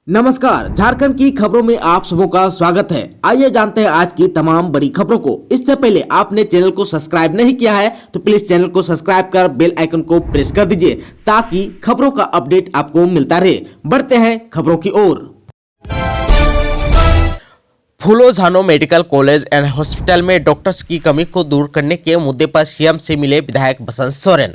नमस्कार, झारखंड की खबरों में आप सबों का स्वागत है। आइए जानते हैं आज की तमाम बड़ी खबरों को। इससे पहले आपने चैनल को सब्सक्राइब नहीं किया है तो प्लीज चैनल को सब्सक्राइब कर बेल आइकन को प्रेस कर दीजिए ताकि खबरों का अपडेट आपको मिलता रहे। बढ़ते हैं खबरों की ओर। फूलो झानो मेडिकल कॉलेज एंड हॉस्पिटल में डॉक्टर्स की कमी को दूर करने के मुद्दे पर सीएम से मिले विधायक बसंत सोरेन।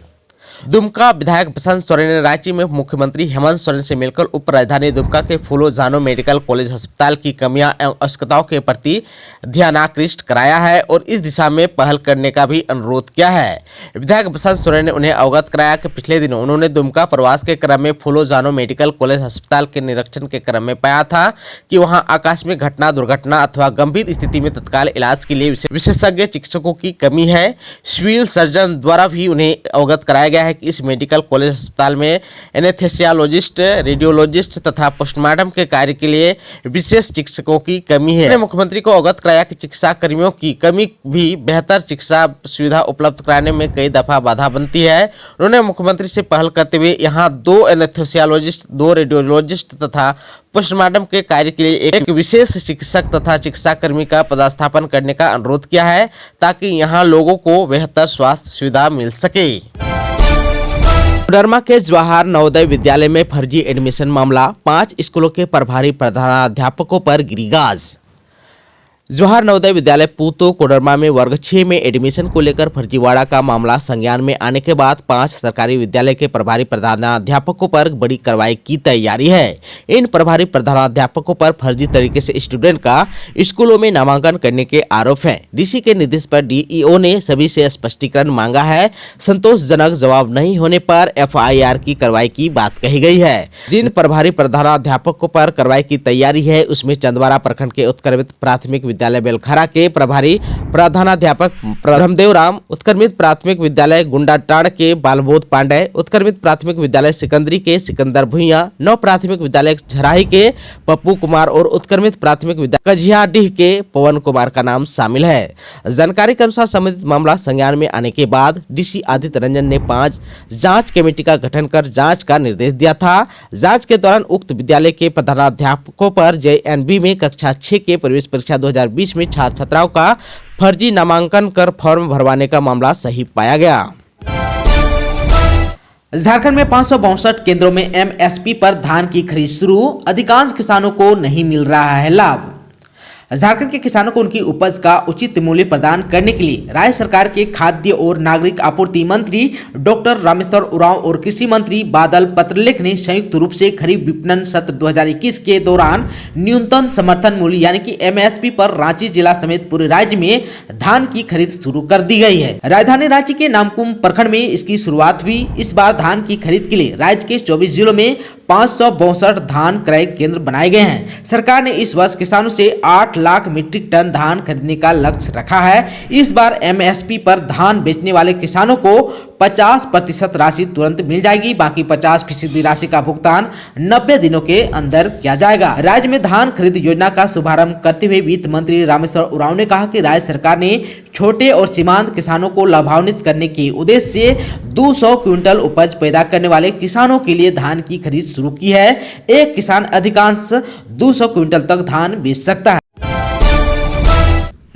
दुमका विधायक बसंत सोरेन ने रांची में मुख्यमंत्री हेमंत सोरेन से मिलकर उप राजधानी दुमका के फूलो झानो मेडिकल कॉलेज अस्पताल की कमियां एवं आवश्यकताओं के प्रति ध्यान आकृष्ट कराया है और इस दिशा में पहल करने का भी अनुरोध किया है। विधायक बसंत सोरेन ने उन्हें अवगत कराया कि पिछले दिनों उन्होंने दुमका प्रवास के क्रम में फूलो झानो मेडिकल कॉलेज अस्पताल के निरीक्षण के क्रम में पाया था कि वहां आकस्मिक घटना, दुर्घटना अथवा गंभीर स्थिति में तत्काल इलाज के लिए विशेषज्ञ चिकित्सकों की कमी है। सिविल सर्जन द्वारा भी उन्हें अवगत कराया गया है कि इस मेडिकल कॉलेज अस्पताल में एनेस्थेसियोलॉजिस्ट, रेडियोलॉजिस्ट तथा पोस्टमार्टम के कार्य के लिए विशेष चिकित्सकों की कमी है। मुख्यमंत्री को अवगत कराया कि चिकित्सा कर्मियों की कमी भी बेहतर चिकित्सा सुविधा उपलब्ध कराने में कई दफा बाधा बनती है। उन्होंने मुख्यमंत्री से पहल करते हुए यहां 2 एनेस्थेसियोलॉजिस्ट, 2 रेडियोलॉजिस्ट तथा पोस्टमार्टम के कार्य के लिए एक विशेष चिकित्सक तथा चिकित्सा कर्मी का पदस्थापन करने का अनुरोध किया है ताकि यहां लोगों को बेहतर स्वास्थ्य सुविधा मिल सके। कोडरमा के जवाहर नवोदय विद्यालय में फर्जी एडमिशन मामला, 5 स्कूलों के प्रभारी प्रधानाध्यापकों पर गिरी गाज। जवाहर नवोदय विद्यालय पूतो कोडरमा में वर्ग 6 में एडमिशन को लेकर फर्जीवाड़ा का मामला संज्ञान में आने के बाद 5 सरकारी विद्यालय के प्रभारी प्रधानाध्यापकों पर बड़ी कार्रवाई की तैयारी है। इन प्रभारी प्रधानाध्यापकों पर फर्जी तरीके से स्टूडेंट का स्कूलों में नामांकन करने के आरोप हैं। डीसी के निर्देश पर डीईओ ने सभी से स्पष्टीकरण मांगा है। संतोषजनक जवाब नहीं होने पर एफआईआर की कार्रवाई की बात कही गई है। जिन प्रभारी प्रधानाध्यापकों पर कार्रवाई की तैयारी है उसमें चंदवारा प्रखंड के उत्क्रमित प्राथमिक विद्यालय बेलखरा के प्रभारी प्रधानाध्यापक ब्रह्मदेव राम, उत्क्रमित प्राथमिक विद्यालय गुंडाटाड़ के बालबोध पांडे, उत्क्रमित प्राथमिक विद्यालय सिकंदरी के सिकंदर भुइया, नव प्राथमिक विद्यालय झराही के पप्पू कुमार और उत्क्रमित प्राथमिक विद्यालय कजियाडीह के पवन कुमार का नाम शामिल है। जानकारी के अनुसार संबंधित मामला संज्ञान में आने के बाद डीसी आदित्य रंजन ने 5 जांच कमेटी का गठन कर जांच का निर्देश दिया था। जांच के दौरान उक्त विद्यालय के प्रधानाध्यापकों पर जेएनबी में कक्षा 6 के प्रवेश परीक्षा 2020 में छात्र छात्राओं का फर्जी नामांकन कर फॉर्म भरवाने का मामला सही पाया गया। झारखंड में 562 केंद्रों में एमएसपी पर धान की खरीद शुरू, अधिकांश किसानों को नहीं मिल रहा है लाभ। झारखंड के किसानों को उनकी उपज का उचित मूल्य प्रदान करने के लिए राज्य सरकार के खाद्य और नागरिक आपूर्ति मंत्री डॉक्टर रामेश्वर उरांव और कृषि मंत्री बादल पत्रलेख ने संयुक्त रूप से खरीफ विपणन सत्र 2021 के दौरान न्यूनतम समर्थन मूल्य यानी कि एमएसपी पर रांची जिला समेत पूरे राज्य में धान की खरीद शुरू कर दी गई है। राजधानी रांची के नामकुम प्रखंड में इसकी शुरुआत हुई। इस बार धान की खरीद के लिए राज्य के 24 जिलों में 562 धान क्रय केंद्र बनाए गए हैं। सरकार ने इस वर्ष किसानों से 8 लाख मीट्रिक टन धान खरीदने का लक्ष्य रखा है। इस बार एमएसपी पर धान बेचने वाले किसानों को 50% राशि तुरंत मिल जाएगी, बाकी 50% राशि का भुगतान 90 दिनों के अंदर किया जाएगा। राज्य में धान खरीद योजना का शुभारंभ करते हुए वित्त मंत्री रामेश्वर उरांव ने कहा कि राज्य सरकार ने छोटे और सीमांत किसानों को लाभान्वित करने के उद्देश्य से 200 क्विंटल उपज पैदा करने वाले किसानों के लिए धान की खरीद शुरू की है। एक किसान अधिकांश 200 क्विंटल तक धान बेच सकता है।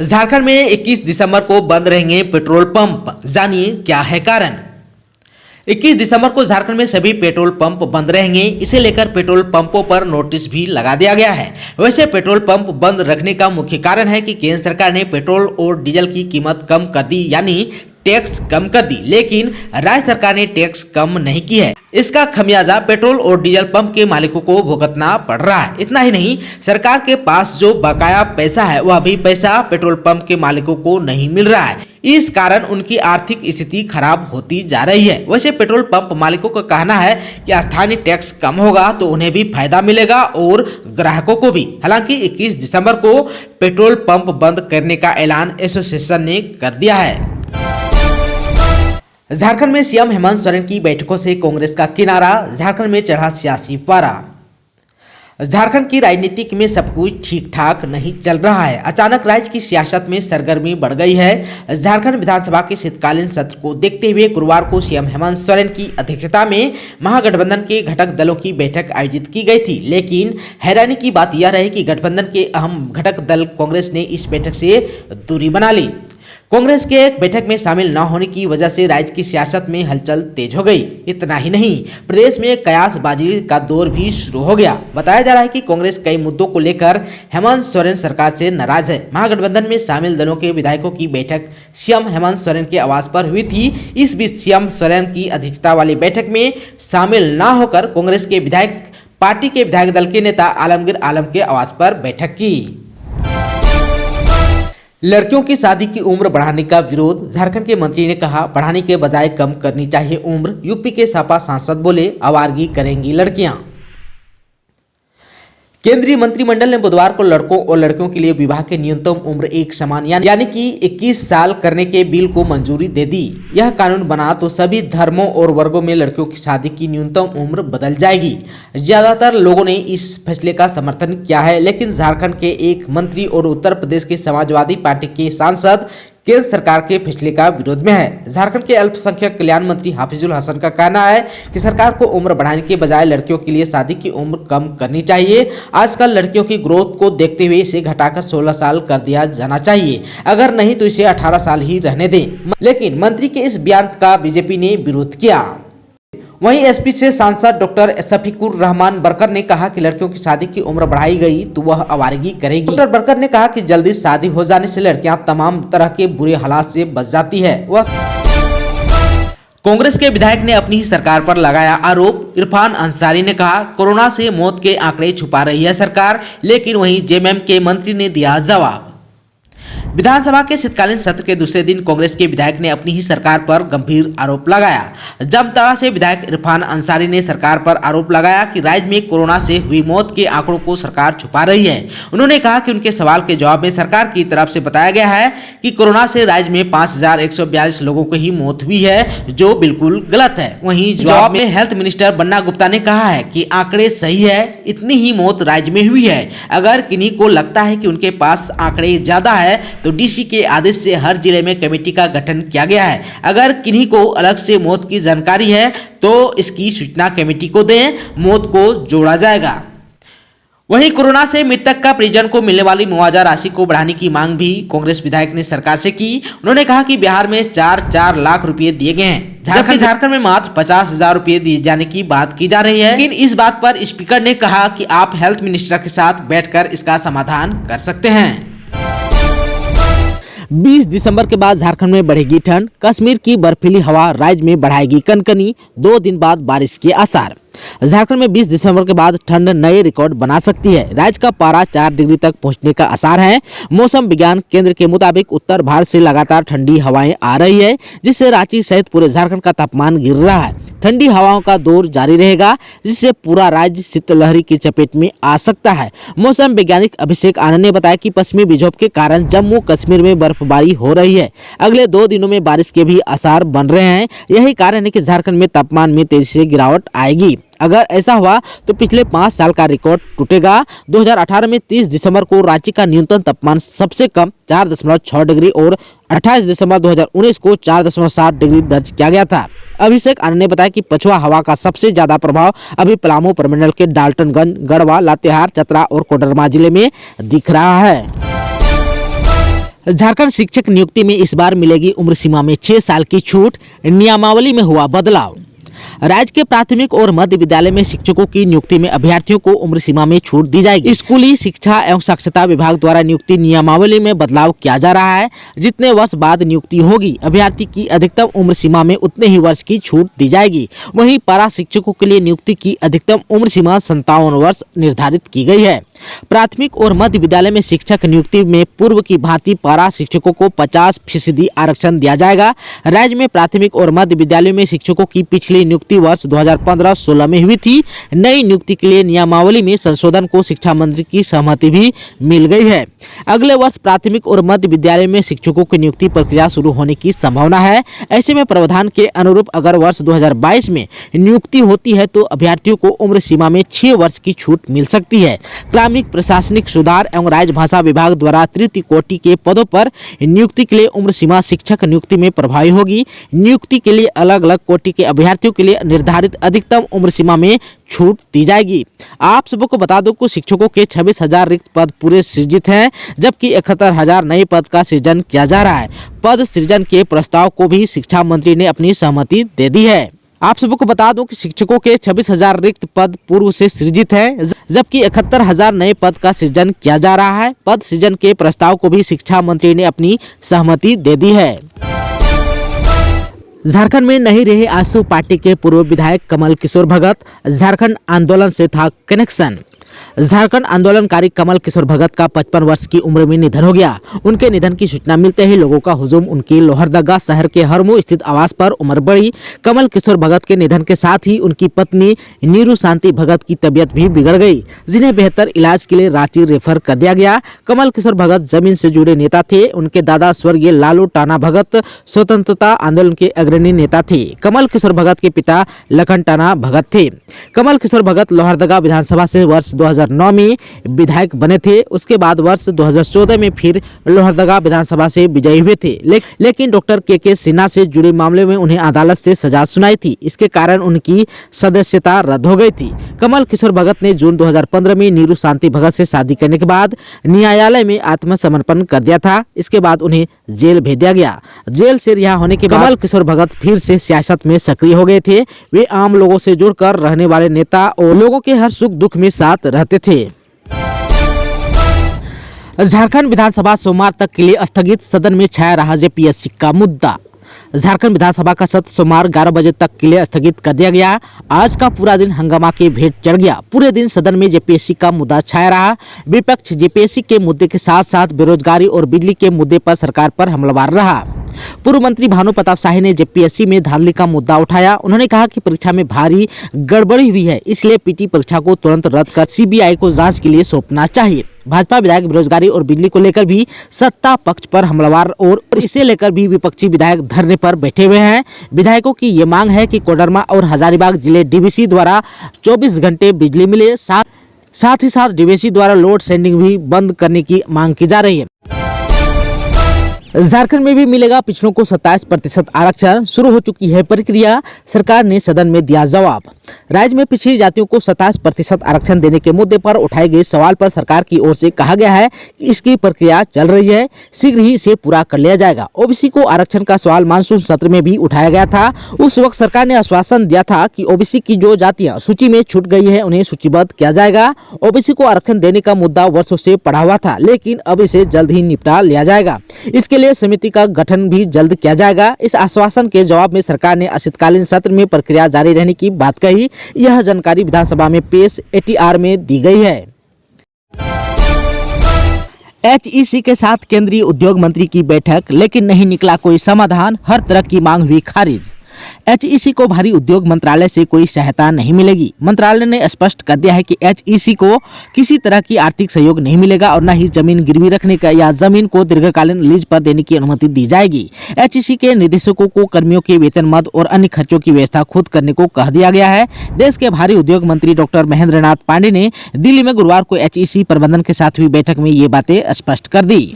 झारखंड में 21 दिसंबर को बंद रहेंगे पेट्रोल पंप, जानिए क्या है कारण। 21 दिसंबर को झारखंड में सभी पेट्रोल पंप बंद रहेंगे। इसे लेकर पेट्रोल पंपों पर नोटिस भी लगा दिया गया है। वैसे पेट्रोल पंप बंद रखने का मुख्य कारण है कि केंद्र सरकार ने पेट्रोल और डीजल की कीमत कम कर दी, यानी टैक्स कम कर दी, लेकिन राज्य सरकार ने टैक्स कम नहीं की है। इसका खमियाजा पेट्रोल और डीजल पंप के मालिकों को भुगतना पड़ रहा है। इतना ही नहीं, सरकार के पास जो बकाया पैसा है वह भी पैसा पेट्रोल पंप के मालिकों को नहीं मिल रहा है। इस कारण उनकी आर्थिक स्थिति खराब होती जा रही है। वैसे पेट्रोल पंप मालिकों का कहना है कि स्थानीय टैक्स कम होगा तो उन्हें भी फायदा मिलेगा और ग्राहकों को भी। हालांकि 21 दिसंबर को पेट्रोल पंप बंद करने का ऐलान एसोसिएशन ने कर दिया है। झारखंड में सीएम हेमंत सोरेन की बैठकों से कांग्रेस का किनारा, झारखंड में चढ़ा सियासी पारा। झारखंड की राजनीतिक में सब कुछ ठीक ठाक नहीं चल रहा है। अचानक राज्य की सियासत में सरगर्मी बढ़ गई है। झारखंड विधानसभा के शीतकालीन सत्र को देखते हुए गुरुवार को सीएम हेमंत सोरेन की अध्यक्षता में महागठबंधन के घटक दलों की बैठक आयोजित की गई थी। लेकिन हैरानी की बात यह रही कि गठबंधन के अहम घटक दल कांग्रेस ने इस बैठक से दूरी बना ली। कांग्रेस के एक बैठक में शामिल न होने की वजह से राज्य की सियासत में हलचल तेज हो गई। इतना ही नहीं, प्रदेश में कयासबाजी का दौर भी शुरू हो गया। बताया जा रहा है कि कांग्रेस कई मुद्दों को लेकर हेमंत सोरेन सरकार से नाराज है। महागठबंधन में शामिल दलों के विधायकों की बैठक सीएम हेमंत सोरेन के आवास पर हुई थी। इस बीच सीएम सोरेन की अध्यक्षता वाली बैठक में शामिल न होकर कांग्रेस के विधायक पार्टी के विधायक दल के नेता आलमगीर आलम के आवास पर बैठक की। लड़कियों की शादी की उम्र बढ़ाने का विरोध, झारखंड के मंत्री ने कहा बढ़ाने के बजाय कम करनी चाहिए उम्र। यूपी के सपा सांसद बोले आवारगी करेंगी लड़कियां। केंद्रीय मंत्रिमंडल ने बुधवार को लड़कों और लड़कियों के लिए विवाह के न्यूनतम उम्र एक समान यानी कि 21 साल करने के बिल को मंजूरी दे दी। यह कानून बना तो सभी धर्मों और वर्गों में लड़कियों की शादी की न्यूनतम उम्र बदल जाएगी। ज्यादातर लोगों ने इस फैसले का समर्थन किया है, लेकिन झारखंड के एक मंत्री और उत्तर प्रदेश के समाजवादी पार्टी के सांसद केंद्र सरकार के फैसले का विरोध में है। झारखंड के अल्पसंख्यक कल्याण मंत्री हाफिजुल हसन का कहना है कि सरकार को उम्र बढ़ाने के बजाय लड़कियों के लिए शादी की उम्र कम करनी चाहिए। आजकल लड़कियों की ग्रोथ को देखते हुए इसे घटाकर 16 साल कर दिया जाना चाहिए, अगर नहीं तो इसे 18 साल ही रहने दें। लेकिन मंत्री के इस बयान का बीजेपी ने विरोध किया। वहीं एसपी से सांसद डॉक्टर शफीकुर रहमान बरकर ने कहा कि लड़कियों की शादी की उम्र बढ़ाई गई तो वह आवारगी करेगी। डॉक्टर बरकर ने कहा कि जल्दी शादी हो जाने से लड़कियां तमाम तरह के बुरे हालात से बच जाती है। वह कांग्रेस के विधायक ने अपनी ही सरकार पर लगाया आरोप। इरफान अंसारी ने कहा कोरोना से मौत के आंकड़े छुपा रही है सरकार, लेकिन वहीं जेएमएम के मंत्री ने दिया जवाब। विधानसभा के शीतकालीन सत्र के दूसरे दिन कांग्रेस के विधायक ने अपनी ही सरकार पर गंभीर आरोप लगाया। जामताड़ा से विधायक इरफान अंसारी ने सरकार पर आरोप लगाया कि राज्य में कोरोना से हुई मौत के आंकड़ों को सरकार छुपा रही है। उन्होंने कहा कि उनके सवाल के जवाब में सरकार की तरफ से बताया गया है कि कोरोना से राज्य में 5142 लोगों की ही मौत हुई है, जो बिल्कुल गलत है। वहीं जवाब में हेल्थ मिनिस्टर बन्ना गुप्ता ने कहा है कि आंकड़े सही है, इतनी ही मौत राज्य में हुई है। अगर किन्हीं को लगता है कि उनके पास आंकड़े ज्यादा है तो डीसी के आदेश से हर जिले में कमेटी का गठन किया गया है। अगर किन्हीं को अलग से मौत की जानकारी है तो इसकी सूचना कमेटी को दें, मौत को जोड़ा जाएगा। वहीं कोरोना से मृतक का परिजन को मिलने वाली मुआवजा राशि को बढ़ाने की मांग भी कांग्रेस विधायक ने सरकार से की। उन्होंने कहा कि बिहार में 4 लाख रुपए दिए गए हैं, जबकि झारखंड में मात्र 50,000 रुपए दिए जाने की बात की जा रही है। लेकिन इस बात पर स्पीकर ने कहा कि आप हेल्थ मिनिस्टर के साथ बैठकर इसका समाधान कर सकते हैं। 20 दिसंबर के बाद झारखंड में बढ़ेगी ठंड, कश्मीर की बर्फीली हवा राज्य में बढ़ाएगी कनकनी, 2 दिन बाद बारिश के आसार। झारखंड में 20 दिसंबर के बाद ठंड नए रिकॉर्ड बना सकती है। राज्य का पारा 4 डिग्री तक पहुंचने का आसार है। मौसम विज्ञान केंद्र के मुताबिक उत्तर भारत से लगातार ठंडी हवाएं आ रही है, जिससे रांची सहित पूरे झारखंड का तापमान गिर रहा है। ठंडी हवाओं का दौर जारी रहेगा, जिससे पूरा राज्य शीतलहरी की चपेट में आ सकता है। मौसम वैज्ञानिक अभिषेक आनंद ने बताया कि पश्चिमी विक्षोभ के कारण जम्मू कश्मीर में बर्फबारी हो रही है। अगले 2 दिनों में बारिश के भी आसार बन रहे हैं। यही कारण है कि झारखंड में तापमान में तेजी से गिरावट आएगी। अगर ऐसा हुआ तो पिछले 5 साल का रिकॉर्ड टूटेगा। 2018 में 30 दिसंबर को रांची का न्यूनतम तापमान सबसे कम 4.6 डिग्री और 28 दिसंबर 2019 को 4.7 डिग्री दर्ज किया गया था। अभिषेक आनंद ने बताया कि पछुआ हवा का सबसे ज्यादा प्रभाव अभी पलामू प्रमंडल के डाल्टनगंज, गढ़वा, लातेहार, चतरा और कोडरमा जिले में दिख रहा है। झारखंड शिक्षक नियुक्ति में इस बार मिलेगी उम्र सीमा में 6 साल की छूट, नियमावली में हुआ बदलाव। राज्य के प्राथमिक और मध्य विद्यालय में शिक्षकों की नियुक्ति में अभ्यर्थियों को उम्र सीमा में छूट दी जाएगी। स्कूली शिक्षा एवं साक्षरता विभाग द्वारा नियुक्ति नियमावली में बदलाव किया जा रहा है। जितने वर्ष बाद नियुक्ति होगी, अभ्यर्थी की अधिकतम उम्र सीमा में उतने ही वर्ष की छूट दी जाएगी। वहीं पारा शिक्षकों के लिए नियुक्ति की अधिकतम उम्र सीमा 57 वर्ष निर्धारित की गई है। प्राथमिक और मध्य विद्यालय में शिक्षक नियुक्ति में पूर्व की भांति पारा शिक्षकों को 50% आरक्षण दिया जाएगा। राज्य में प्राथमिक और मध्य विद्यालयों में शिक्षकों की पिछली नियुक्ति वर्ष 2015-16 में हुई थी। नई नियुक्ति के लिए नियमावली में संशोधन को शिक्षा मंत्री की सहमति भी मिल गई है। अगले वर्ष प्राथमिक और मध्य विद्यालय में शिक्षकों की नियुक्ति प्रक्रिया शुरू होने की संभावना है। ऐसे में प्रावधान के अनुरूप अगर वर्ष 2022 में नियुक्ति होती है तो अभ्यर्थियों को उम्र सीमा में 6 वर्ष की छूट मिल सकती है। ग्रामीण प्रशासनिक सुधार एवं राजभाषा विभाग द्वारा तृतीय कोटि के पदों पर नियुक्ति के लिए उम्र सीमा शिक्षक नियुक्ति में प्रभावी होगी। नियुक्ति के लिए अलग अलग कोटि के अभ्यर्थियों के लिए निर्धारित अधिकतम उम्र सीमा में छूट दी जाएगी। आप सबको बता दो कि शिक्षकों के 26,000 रिक्त पद पूरे सृजित हैं, जबकि 71,000 नए पद का सृजन किया जा रहा है। पद सृजन के प्रस्ताव को भी शिक्षा मंत्री ने अपनी सहमति दे दी है। आप सबको बता दूं कि शिक्षकों के 26,000 रिक्त पद पूर्व से सृजित है, जबकि 71,000 नए पद का सृजन किया जा रहा है। पद सृजन के प्रस्ताव को भी शिक्षा मंत्री ने अपनी सहमति दे दी है। झारखंड में नहीं रहे आजसू पार्टी के पूर्व विधायक कमल किशोर भगत, झारखंड आंदोलन से था कनेक्शन। झारखंड आंदोलनकारी कमल किशोर भगत का 55 वर्ष की उम्र में निधन हो गया। उनके निधन की सूचना मिलते ही लोगों का हुजूम उनकी लोहरदगा शहर के हरमू स्थित आवास पर उमड़ पड़ी। कमल किशोर भगत के निधन के साथ ही उनकी पत्नी नीरू शांति भगत की तबीयत भी बिगड़ गई, जिन्हें बेहतर इलाज के लिए रांची रेफर कर दिया गया। कमल किशोर भगत जमीन से जुड़े नेता थे। उनके दादा स्वर्गीय लालू टाना भगत स्वतंत्रता आंदोलन के अग्रणी नेता थे। कमल किशोर भगत के पिता लखन टाना भगत थे। कमल किशोर भगत लोहरदगा विधानसभा से वर्ष 2009 में विधायक बने थे। उसके बाद वर्ष 2014 में फिर लोहरदगा विधानसभा से विजयी हुए थे, लेकिन डॉक्टर के सिन्हा से जुड़े मामले में उन्हें अदालत से सजा सुनाई थी। इसके कारण उनकी सदस्यता रद्द हो गई थी। कमल किशोर भगत ने जून 2015 में नीरू शांति भगत से शादी करने के बाद न्यायालय में आत्मसमर्पण कर दिया था। इसके बाद उन्हें जेल भेज दिया गया। जेल से रिहा होने के बाद कमल किशोर भगत फिर से सियासत में सक्रिय हो गए थे। वे आम लोगों से जुड़कर रहने वाले नेता और लोगों के हर सुख दुख में साथ रहते थे। झारखंड विधानसभा सोमवार तक के लिए स्थगित, सदन में छाया रहा जेपीएससी का मुद्दा। झारखंड विधानसभा का सत्र सोमवार 11 बजे तक के लिए स्थगित कर दिया गया। आज का पूरा दिन हंगामा के भेंट चढ़ गया। पूरे दिन सदन में जेपीएससी का मुद्दा छाया रहा। विपक्ष जेपीएससी के मुद्दे के साथ साथ बेरोजगारी और बिजली के मुद्दे पर सरकार पर हमलावर रहा। पूर्व मंत्री भानु प्रताप शाही ने जेपीएससी में धांधली का मुद्दा उठाया। उन्होंने कहा कि परीक्षा में भारी गड़बड़ी हुई है, इसलिए पीटी परीक्षा को तुरंत रद्द कर सीबीआई को जांच के लिए सौंपना चाहिए। भाजपा विधायक बेरोजगारी और बिजली को लेकर भी सत्ता पक्ष पर हमलावर और इसे लेकर भी विपक्षी विधायक धरने पर बैठे हुए हैं। विधायकों की ये मांग है कि कोडरमा और हजारीबाग जिले डीवीसी द्वारा 24 घंटे बिजली मिले, साथ ही साथ डीवीसी द्वारा लोड शेडिंग भी बंद करने की मांग की जा रही है। झारखंड में भी मिलेगा पिछड़ों को 27% आरक्षण, शुरू हो चुकी है प्रक्रिया, सरकार ने सदन में दिया जवाब। राज्य में पिछड़ी जातियों को 27% आरक्षण देने के मुद्दे पर उठाए गए सवाल पर सरकार की ओर से कहा गया है कि इसकी प्रक्रिया चल रही है, शीघ्र ही इसे पूरा कर लिया जाएगा। ओबीसी को आरक्षण का सवाल मानसून सत्र में भी उठाया गया था। उस वक्त सरकार ने आश्वासन दिया था कि ओबीसी की जो जातियां सूची में छूट गई है उन्हें सूचीबद्ध किया जाएगा। ओबीसी को आरक्षण देने का मुद्दा वर्षों से पड़ा हुआ था, लेकिन अब इसे जल्द ही निपटा लिया जाएगा। इसके लिए समिति का गठन भी जल्द किया जाएगा। इस आश्वासन के जवाब में सरकार ने अशीतकालीन सत्र में प्रक्रिया जारी रहने की बात कही। यह जानकारी विधानसभा में पेश एटीआर में दी गई है। एचईसी के साथ केंद्रीय उद्योग मंत्री की बैठक, लेकिन नहीं निकला कोई समाधान, हर तरह की मांग हुई खारिज। एचईसी को भारी उद्योग मंत्रालय से कोई सहायता नहीं मिलेगी। मंत्रालय ने स्पष्ट कर दिया है कि एचईसी को किसी तरह की आर्थिक सहयोग नहीं मिलेगा और न ही जमीन गिरवी रखने का या जमीन को दीर्घकालीन लीज पर देने की अनुमति दी जाएगी। एचईसी के निदेशकों को कर्मियों के वेतन मद और अन्य खर्चों की व्यवस्था खुद करने को कह दिया गया है। देश के भारी उद्योग मंत्री डॉक्टर महेंद्र नाथ पांडे ने दिल्ली में गुरुवार को एचईसी प्रबंधन के साथ हुई बैठक में ये बातें स्पष्ट कर दी।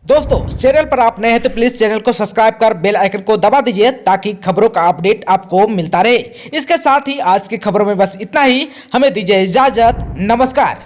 दोस्तों, चैनल पर आप नए हैं तो प्लीज चैनल को सब्सक्राइब कर बेल आइकन को दबा दीजिए ताकि खबरों का अपडेट आपको मिलता रहे। इसके साथ ही आज की खबरों में बस इतना ही। हमें दीजिए इजाजत। नमस्कार।